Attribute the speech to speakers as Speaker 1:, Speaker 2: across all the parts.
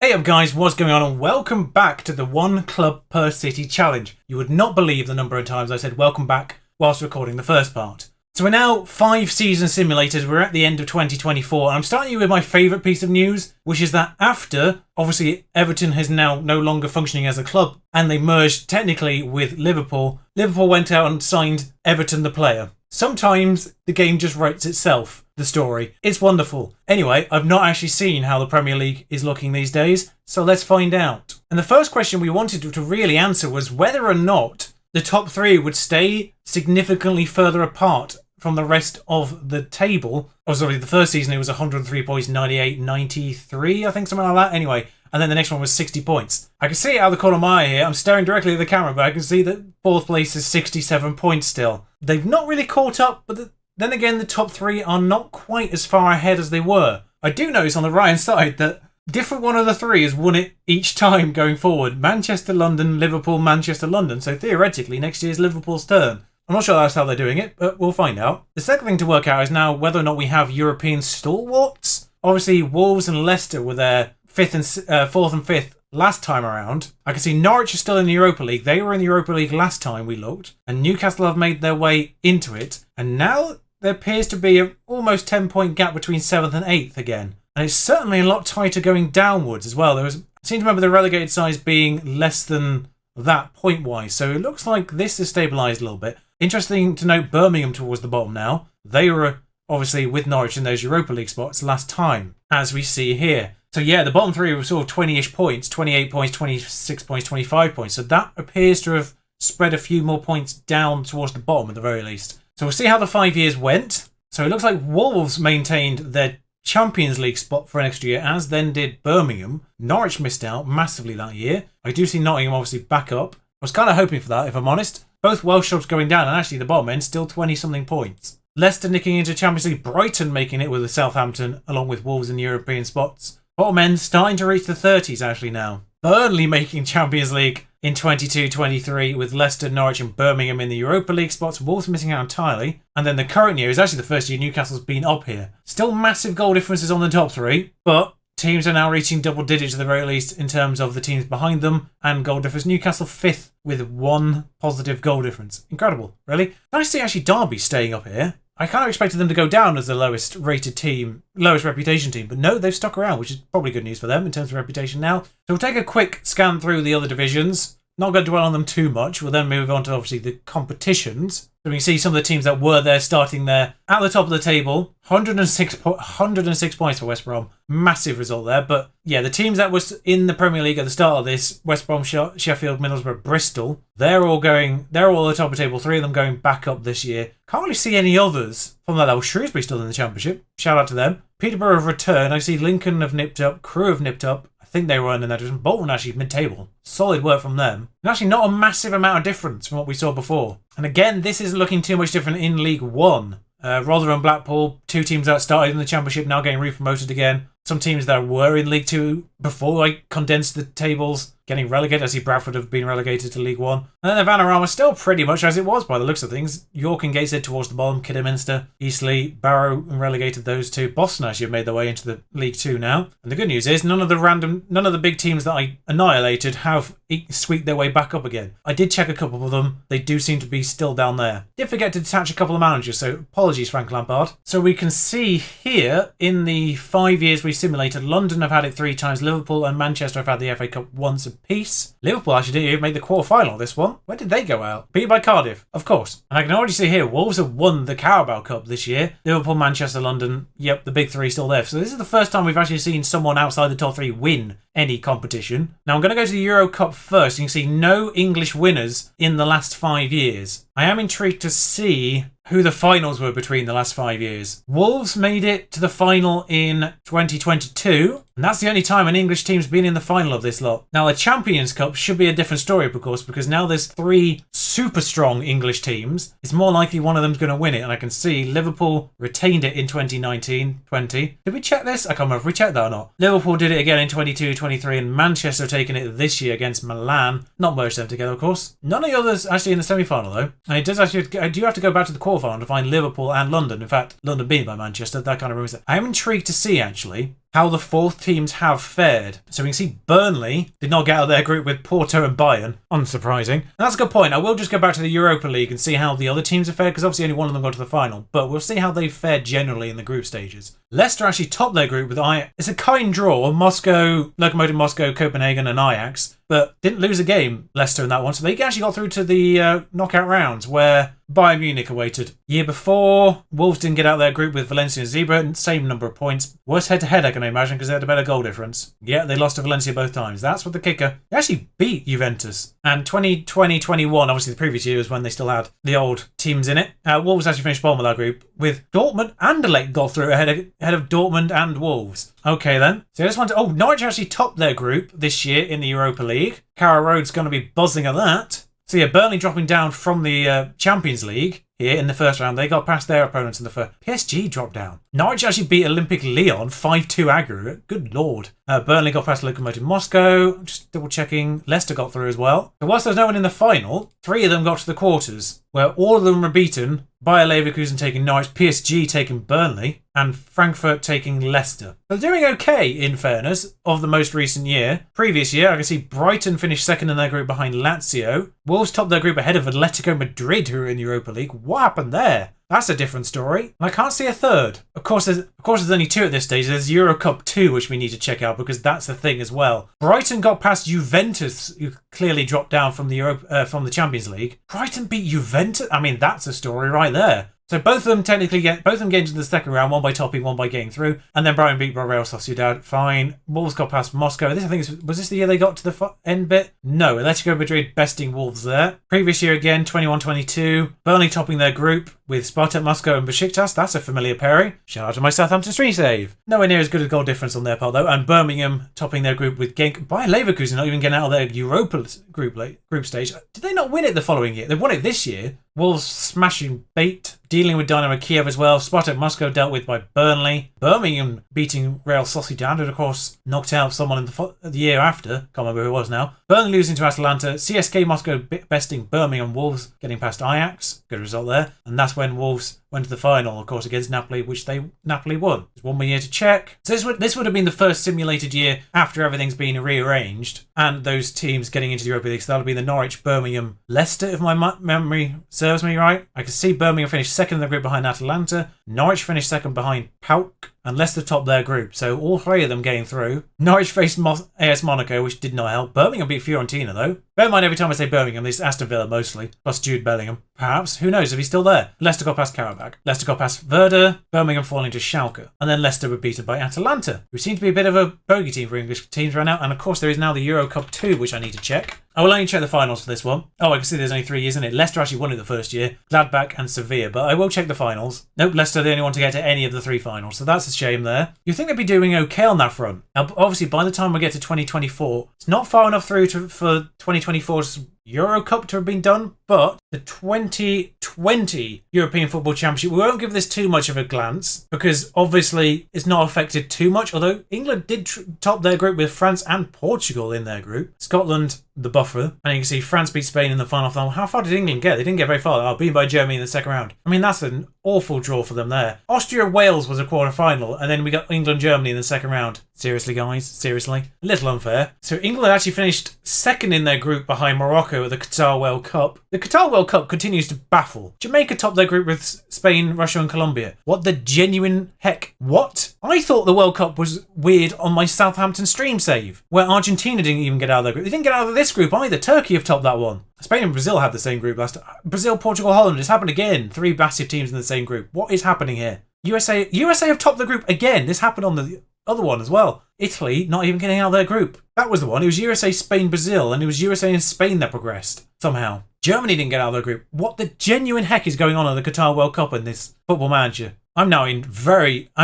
Speaker 1: Hey up guys, what's going on and welcome back to the One Club Per City Challenge. You would not believe the number of times I said welcome back whilst recording the first part. So we're now 5 season simulators, we're at the end of 2024 and I'm starting you with my favourite piece of news, which is that after, obviously Everton is now no longer functioning as a club and they merged technically with Liverpool, Liverpool went out and signed Everton the player. Sometimes the game just writes itself, the story. It's wonderful. Anyway, I've not actually seen how the Premier League is looking these days, so let's find out. And the first question we wanted to really answer was whether or not the top 3 would stay significantly further apart from the rest of the table. Oh, sorry, the first season it was 103 points, 98, 93, I think, something like that. Anyway, and then the next one was 60 points. I can see it out of the corner of my eye here. I'm staring directly at the camera, but I can see that 4th place is 67 points still. They've not really caught up, but then again, the top 3 are not quite as far ahead as they were. I do notice on the right hand side that different one of the 3 has won it each time going forward. Manchester, London, Liverpool, Manchester, London. So theoretically, next year's Liverpool's turn. I'm not sure that's how they're doing it, but we'll find out. The second thing to work out is now whether or not we have European stalwarts. Obviously, Wolves and Leicester were their 4th and 5th last time around. I can see Norwich is still in the Europa League. They were in the Europa League last time we looked. And Newcastle have made their way into it. And now there appears to be an almost 10-point gap between 7th and 8th again. And it's certainly a lot tighter going downwards as well. I seem to remember the relegated size being less than that point-wise. So it looks like this has stabilised a little bit. Interesting to note Birmingham towards the bottom now. They were obviously with Norwich in those Europa League spots last time, as we see here. So yeah, the bottom 3 were sort of 20-ish points, 28 points, 26 points, 25 points. So that appears to have spread a few more points down towards the bottom at the very least. So we'll see how the 5 years went. So it looks like Wolves maintained their Champions League spot for next year, as then did Birmingham. Norwich missed out massively that year. I do see Nottingham obviously back up. I was kind of hoping for that, if I'm honest. Both Welsh clubs going down, and actually the bottom end still 20-something points. Leicester nicking into Champions League, Brighton making it with the Southampton, along with Wolves in the European spots. Bottom end starting to reach the 30s actually now. Burnley making Champions League in 22-23 with Leicester, Norwich and Birmingham in the Europa League spots. Wolves missing out entirely. And then the current year is actually the first year Newcastle's been up here. Still massive goal differences on the top 3, but teams are now reaching double digits at the very least in terms of the teams behind them and goal difference. Newcastle 5th with 1 positive goal difference. Incredible, really. Nice to see actually Derby staying up here. I kind of expected them to go down as the lowest rated team, lowest reputation team, but no, they've stuck around, which is probably good news for them in terms of reputation now. So we'll take a quick scan through the other divisions. Not going to dwell on them too much. We'll then move on to obviously the competitions. So we can see some of the teams that were there starting there at the top of the table. 106 points for West Brom. Massive result there. But yeah, the teams that was in the Premier League at the start of this, West Brom, Sheffield, Middlesbrough, Bristol, they're all at the top of the table. 3 of them going back up this year. Can't really see any others from that level. Shrewsbury still in the Championship. Shout out to them. Peterborough have returned. I see Lincoln have nipped up. Crewe have nipped up. I think they were in that division. Bolton actually mid-table. Solid work from them. And actually not a massive amount of difference from what we saw before. And again, this isn't looking too much different in League One. Rotherham, Blackpool, 2 teams that started in the Championship now getting re-promoted again. Some teams that were in League 2 before I condensed the tables getting relegated. I see Bradford have been relegated to League 1. And then the Vanarama still pretty much as it was by the looks of things. York and Gateshead towards the bottom. Kidderminster, Eastleigh, Barrow relegated those 2. Boston actually have made their way into the League 2 now. And the good news is none of the big teams that I annihilated have squeaked their way back up again. I did check a couple of them. They do seem to be still down there. Did forget to detach a couple of managers, so apologies Frank Lampard. So we can see here in the 5 years we simulated, London have had it 3 times. Liverpool and Manchester have had the FA Cup once apiece. Liverpool actually didn't even make the quarter-final of this one. Where did they go out? Beat by Cardiff, of course. And I can already see here, Wolves have won the Carabao Cup this year. Liverpool, Manchester, London, yep, the big 3 still there. So this is the first time we've actually seen someone outside the top 3 win any competition. Now I'm going to go to the Euro Cup first. You can see no English winners in the last 5 years. I am intrigued to see who the finals were between the last 5 years. Wolves made it to the final in 2022, and that's the only time an English team's been in the final of this lot. Now, the Champions Cup should be a different story, of course, because now there's 3 super strong English teams. It's more likely one of them's going to win it, and I can see Liverpool retained it in 2019-20. Did we check this? I can't remember if we checked that or not. Liverpool did it again in 22-23, and Manchester have taken it this year against Milan. Not merged them together, of course. None of the others actually in the semi-final, though. And it does actually, I do have to go back to the quarterfinal to find Liverpool and London. In fact, London beaten by Manchester. That kind of ruins it. I am intrigued to see, actually, how the fourth teams have fared. So we can see Burnley did not get out of their group with Porto and Bayern. Unsurprising. And that's a good point. I will just go back to the Europa League and see how the other teams have fared, because obviously only one of them got to the final. But we'll see how they've fared generally in the group stages. Leicester actually topped their group with it's a kind draw. Moscow, Lokomotiv Moscow, Copenhagen and Ajax. But didn't lose a game, Leicester, in that one. So they actually got through to the knockout rounds where Bayern Munich awaited. Year before, Wolves didn't get out of their group with Valencia and Zebra. Same number of points. Worse head-to-head, I can imagine, because they had a better goal difference. Yeah, they lost to Valencia both times. That's what the kicker. They actually beat Juventus. And 2020-21, obviously the previous year was when they still had the old teams in it. Wolves actually finished bottom of that group with Dortmund and Anderlecht got through ahead of Dortmund and Wolves. Okay then. So I just want to... Norwich actually topped their group this year in the Europa League. Carrow Road's going to be buzzing at that. So yeah, Burnley dropping down from the Champions League here in the first round. They got past their opponents in the first. PSG dropped down. Norwich actually beat Olympic Lyon 5-2 aggregate. Good lord. Burnley got past Lokomotiv Moscow. Just double checking. Leicester got through as well. So whilst there's no one in the final, 3 of them got to the quarters, where all of them were beaten. Bayer Leverkusen taking Norwich, PSG taking Burnley, and Frankfurt taking Leicester. They're doing okay, in fairness, of the most recent year. Previous year, I can see Brighton finished second in their group behind Lazio. Wolves topped their group ahead of Atletico Madrid, who are in the Europa League. What happened there? That's a different story. And I can't see a third. Of course, there's only 2 at this stage. There's Euro Cup 2, which we need to check out, because that's the thing as well. Brighton got past Juventus, who clearly dropped down from the Champions League. Brighton beat Juventus? I mean, that's a story right there. So both of them technically get into the second round, one by topping, one by getting through, and then Brighton beat Real Sociedad. Fine. Wolves got past Moscow. Was this the year they got to the end bit? No, Atletico Madrid besting Wolves there. Previous year again, 21-22. Burnley topping their group with Spartak Moscow and Besiktas. That's a familiar pairing. Shout out to my Southampton Street save. Nowhere near as good a goal difference on their part though. And Birmingham topping their group with Genk. Bayer Leverkusen not even getting out of their Europa group stage. Did they not win it the following year? They won it this year. Wolves smashing Bate, dealing with Dynamo Kiev as well. Spartak Moscow dealt with by Burnley. Birmingham beating Real Sociedad, and of course knocked out someone in the year after. Can't remember who it was now. Burnley losing to Atalanta. CSK Moscow besting Birmingham. Wolves getting past Ajax. Good result there. And that's when Wolves went to the final, of course, against Napoli, which Napoli won. There's one more year to check. So this would have been the first simulated year after everything's been rearranged and those teams getting into the Europa League. So that'll be the Norwich, Birmingham, Leicester, if my memory serves me right. I can see Birmingham finished second in the group behind Atalanta. Norwich finished second behind PAOK. And Leicester topped their group, so all 3 of them getting through. Norwich faced AS Monaco, which did not help. Birmingham beat Fiorentina, though. Bear in mind, every time I say Birmingham, it's Aston Villa mostly, plus Jude Bellingham. Perhaps. Who knows if he's still there? Leicester got past Karabakh. Leicester got past Werder. Birmingham falling to Schalke. And then Leicester were beaten by Atalanta, who seemed to be a bit of a bogey team for English teams right now. And of course, there is now the Euro Cup 2, which I need to check. I will only check the finals for this one. Oh, I can see there's only 3 years in it. Leicester actually won it the first year. Gladbach and Sevilla, but I will check the finals. Nope, Leicester are the only one to get to any of the 3 finals, so that's a shame there. You'd think they'd be doing okay on that front. Now, obviously, by the time we get to 2024, it's not far enough through for 2024's Euro Cup to have been done, but the 2020 European Football Championship, we won't give this too much of a glance because obviously it's not affected too much, although England did top their group with France and Portugal in their group. Scotland, the buffer, and you can see France beat Spain in the final. How far did England get? They didn't get very far. Beaten by Germany in the second round. I mean, that's an awful draw for them there. Austria-Wales was a quarter-final, and then we got England-Germany in the second round. Seriously, guys? Seriously? A little unfair. So England actually finished second in their group behind Morocco at the Qatar World Cup. The Qatar World Cup continues to baffle. Jamaica topped their group with Spain, Russia and Colombia. What the genuine heck? What? I thought the World Cup was weird on my Southampton stream save, where Argentina didn't even get out of their group. They didn't get out of this group either. Turkey have topped that one. Spain and Brazil had the same group last time. Brazil, Portugal, Holland. It's happened again. 3 massive teams in the same group. What is happening here? USA have topped the group again. This happened on the other one as well. Italy not even getting out of their group. That was the one. It was USA, Spain, Brazil, and it was USA and Spain that progressed somehow. Germany didn't get out of their group. What the genuine heck is going on at the Qatar World Cup and this Football Manager? I'm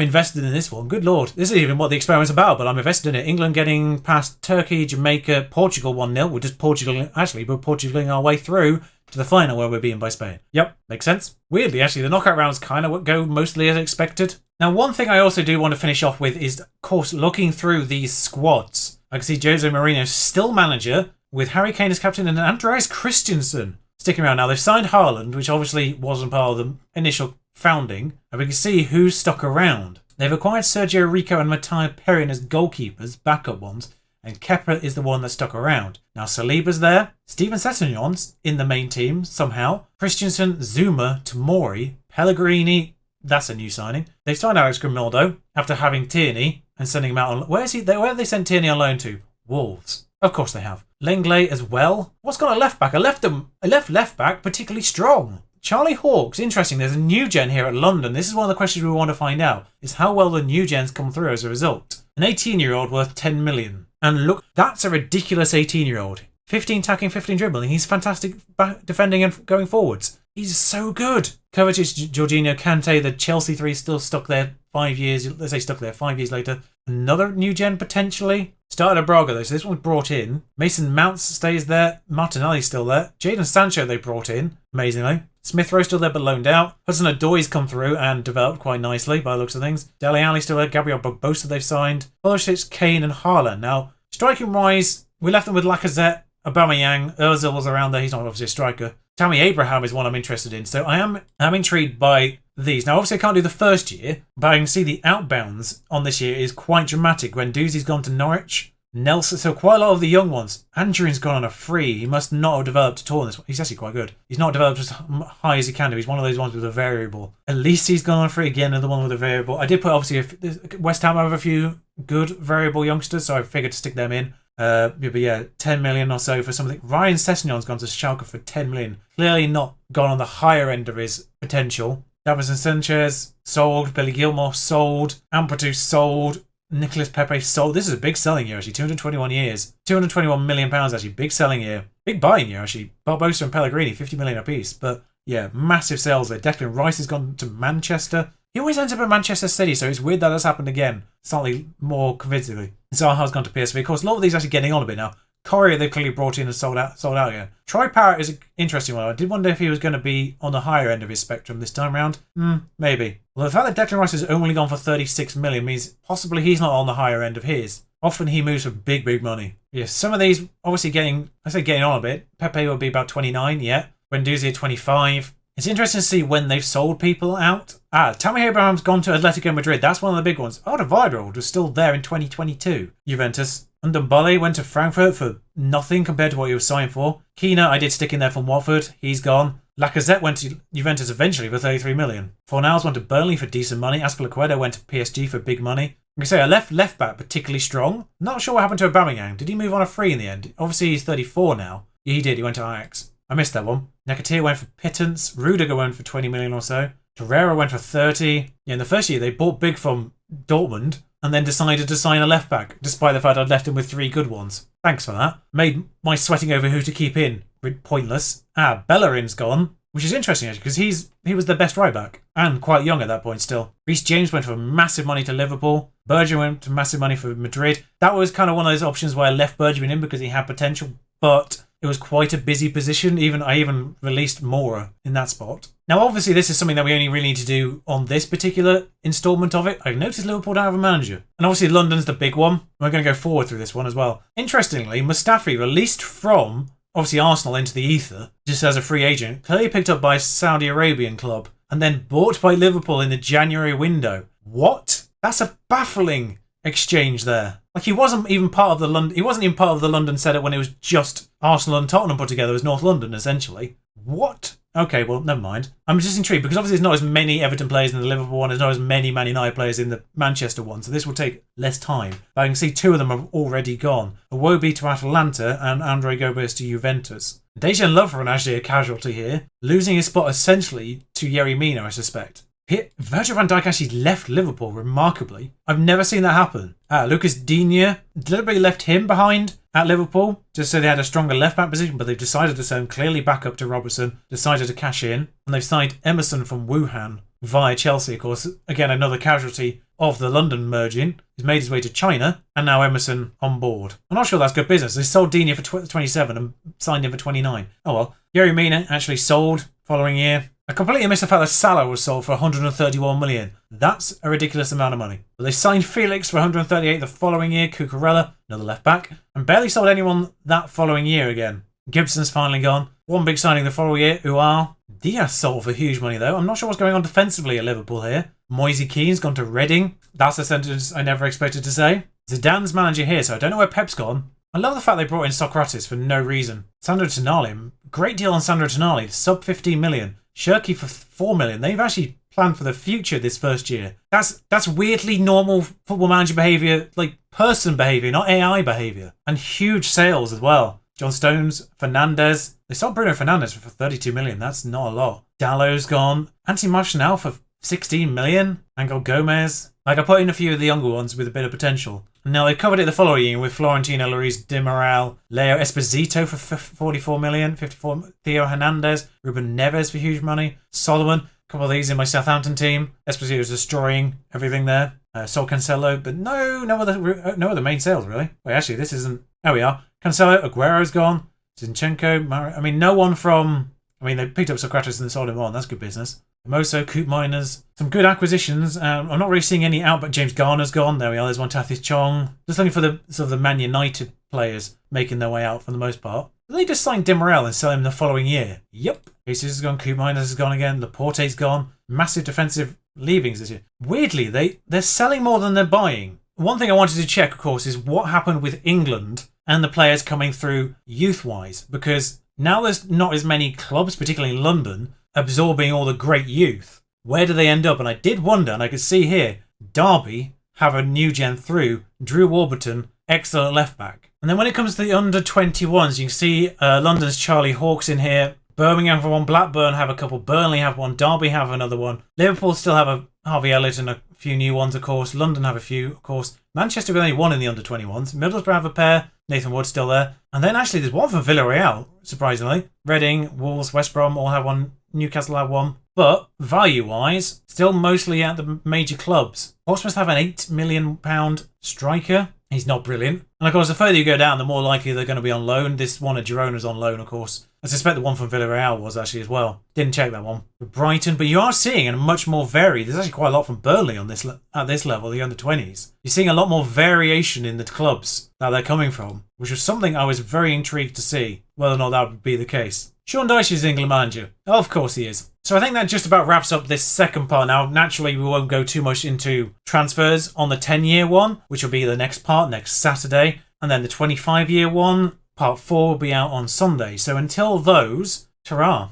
Speaker 1: invested in this one. Good lord. This is even what the experiment's about, but I'm invested in it. England getting past Turkey, Jamaica, Portugal 1-0. We're just Portugaling our way through to the final where we're beaten by Spain. Yep, makes sense. Weirdly, actually, the knockout rounds kind of go mostly as expected. Now, one thing I also do want to finish off with is, of course, looking through these squads. I can see Jose Mourinho still manager, with Harry Kane as captain and Andreas Christensen sticking around. Now, they've signed Haaland, which obviously wasn't part of the initial founding, and we can see who's stuck around. They've acquired Sergio Rico and Matteo Perrin as goalkeepers, backup ones, and Kepa is the one that stuck around. Now Saliba's there, Steven Sessegnon's in the main team somehow, Christensen, Zuma, Tomori, Pellegrini, that's a new signing. They've signed Alex Grimaldo after having Tierney and sending him out on... Where have they sent Tierney on loan to? Wolves. Of course they have. Lenglet as well. What's got a left back? A left back particularly strong. Charlie Hawkes, interesting. There's a new gen here at London. This is one of the questions we want to find out, is how well the new gens come through as a result. An 18-year-old worth 10 million. And look, that's a ridiculous 18-year-old. 15 tackling, 15 dribbling. He's fantastic defending and going forwards. He's so good. Kovacic, Jorginho, Kante, the Chelsea three still stuck there 5 years. Let's say stuck there 5 years later. Another new gen potentially. Started at Braga though, so this one brought in. Mason Mounts stays there. Martinelli's still there. Jadon Sancho they brought in, amazingly. Smith Rowe still there but loaned out. Hudson-Odoi's come through and developed quite nicely by the looks of things. Dele Alli still there. Gabriel Barbosa they've signed. Pulisic, Kane and Haaland. Now, striking wise, we left them with Lacazette, Aubameyang. Ozil was around there. He's not obviously a striker. Tammy Abraham is one I'm interested in. So I'm intrigued by these. Now, obviously I can't do the first year, but I can see the outbounds on this year is quite dramatic. Guendouzi's gone to Norwich. Nelson, so quite a lot of the young ones. Anjorin's gone on a free. He must not have developed at all in this one. He's actually quite good. He's not developed as high as he can do. He's one of those ones with a variable. At least he's gone on a free again, another one with a variable. I did put, obviously, West Ham have a few good variable youngsters, so I figured to stick them in. But yeah, 10 million or so for something. Ryan Sessegnon's gone to Schalke for 10 million. Clearly not gone on the higher end of his potential. Davinson Sanchez sold. Billy Gilmore sold. Ampadu sold. Nicolas Pepe sold. This is a big selling year, actually. 221 years. £221 million, actually. Big selling year. Big buying year, actually. Barbosa and Pellegrini, 50 million apiece. But yeah, massive sales there. Declan Rice has gone to Manchester. He always ends up at Manchester City, so it's weird that that's happened again. Slightly more convincingly. Zaha's gone to PSV. Of course, a lot of these are actually getting on a bit now. Correa they've clearly brought in and sold out again. Troy Parrott is an interesting one. I did wonder if he was going to be on the higher end of his spectrum this time around. Maybe. Well, the fact that Declan Rice has only gone for 36 million means possibly he's not on the higher end of his. Often he moves for big, big money. Yes, some of these obviously getting on a bit. Pepe will be about 29, yeah. Guendouzi at 25. It's interesting to see when they've sold people out. Tammy Abraham's gone to Atletico Madrid. That's one of the big ones. Alderweireld was still there in 2022. Juventus. Ndombele went to Frankfurt for nothing compared to what he was signed for. Keena, I did stick in there from Watford. He's gone. Lacazette went to Juventus eventually for 33 million. Fornals went to Burnley for decent money. Azpilicueta went to PSG for big money. Like I say, a left back particularly strong. Not sure what happened to Aubameyang. Did he move on a free in the end? Obviously he's 34 now. Yeah, he did. He went to Ajax. I missed that one. Nakatir went for pittance. Rudiger went for 20 million or so. Torreira went for 30. Yeah, in the first year they bought big from Dortmund and then decided to sign a left back, despite the fact I'd left him with 3 good ones. Thanks for that. Made my sweating over who to keep in pointless. Bellerin's gone, which is interesting actually, because he was the best right back and quite young at that point still. Reece James went for massive money to Liverpool. Berger went to massive money for Madrid. That was kind of one of those options where I left Bergman in because he had potential, but it was quite a busy position. I even released Mora in that spot. Now, obviously, this is something that we only really need to do on this particular instalment of it. I noticed Liverpool don't have a manager. And obviously, London's the big one. We're going to go forward through this one as well. Interestingly, Mustafi, released from, obviously, Arsenal into the ether, just as a free agent, clearly picked up by a Saudi Arabian club, and then bought by Liverpool in the January window. What? That's a baffling exchange there. Like he wasn't even part of the London setup when it was just Arsenal and Tottenham put together as North London, essentially. What? Okay, well, never mind. I'm just intrigued because obviously there's not as many Everton players in the Liverpool one, there's not as many Man United players in the Manchester one, so this will take less time. But I can see 2 of them have already gone. Iwobi to Atalanta and Andre Gomes to Juventus. Dejan Lovren actually a casualty here, losing his spot essentially to Yerry Mina, I suspect. Virgil van Dijk actually left Liverpool, remarkably. I've never seen that happen. Lucas Digne deliberately left him behind at Liverpool, just so they had a stronger left-back position, but they've decided to send clearly back up to Robertson, decided to cash in, and they've signed Emerson from Wuhan via Chelsea, of course. Again, another casualty of the London merging. He's made his way to China, and now Emerson on board. I'm not sure that's good business. They sold Digne for 27 and signed him for 29. Oh well. Yerry Mina actually sold following year. I completely missed the fact that Salah was sold for 131 million. That's a ridiculous amount of money. But they signed Felix for 138 the following year, Cucurella, another left back, and barely sold anyone that following year again. Gibson's finally gone. One big signing the following year, Ual. Diaz sold for huge money though. I'm not sure what's going on defensively at Liverpool here. Moise Keane's gone to Reading. That's a sentence I never expected to say. Zidane's manager here, so I don't know where Pep's gone. I love the fact they brought in Socrates for no reason. Sandro Tonali, great deal on Sandro Tonali, sub 15 million. Shirky for 4 million. They've actually planned for the future this first year. That's weirdly normal football manager behaviour, like person behaviour, not AI behaviour. And huge sales as well. John Stones, Fernandez. They sold Bruno Fernandes for 32 million. That's not a lot. Dallow's gone. Anthony Martial for 16 million. Angel Gomez. Like, I put in a few of the younger ones with a bit of potential. Now, they covered it the following year with Florentino Luis Di Moral, Leo Esposito for 44 million, 54, Theo Hernandez, Ruben Neves for huge money, Solomon, a couple of these in my Southampton team. Esposito's destroying everything there. Sol Cancelo, but no other main sales, really. Wait, actually, this isn't... There we are. Cancelo, Aguero's gone. Zinchenko, no one from... they picked up Socrates and sold him on. That's good business. Moso, Coop Miners, some good acquisitions. I'm not really seeing any out, but James Garner's gone. There we are. There's one Tathis Chong. Just looking for the sort of the Man United players making their way out for the most part. Did they just sign Di Morel and sell him the following year? Yep. Jesus has gone. Coop Miners has gone again. Laporte's gone. Massive defensive leavings this year. Weirdly, they're selling more than they're buying. One thing I wanted to check, of course, is what happened with England and the players coming through youth-wise, because now there's not as many clubs, particularly in London, absorbing all the great youth. Where do they end up? And I did wonder, and I could see here, Derby have a new gen through. Drew Warburton, excellent left back. And then when it comes to the under-21s, you can see London's Charlie Hawkes in here. Birmingham have one, Blackburn have a couple, Burnley have one, Derby have another one. Liverpool still have a Harvey Elliott and a few new ones, of course. London have a few, of course. Manchester with only one in the under-21s. Middlesbrough have a pair. Nathan Wood's still there. And then actually there's one from Villarreal, surprisingly. Reading, Wolves, West Brom all have one. Newcastle have one. But value-wise, still mostly at the major clubs. Portsmouth have an £8 million striker. He's not brilliant. And of course, the further you go down, the more likely they're going to be on loan. This one at Girona's on loan, of course. I suspect the one from Villarreal was actually as well. Didn't check that one. For Brighton, but you are seeing a much more varied. There's actually quite a lot from Burnley on this at this level, the under-20s. You're seeing a lot more variation in the clubs that they're coming from, which was something I was very intrigued to see, whether or not that would be the case. Sean Dyche is England manager. Oh, of course he is. So I think that just about wraps up this second part. Now, naturally, we won't go too much into transfers on the 10-year one, which will be the next part, next Saturday. And then the 25-year one, part 4, will be out on Sunday. So until those, ta-ra.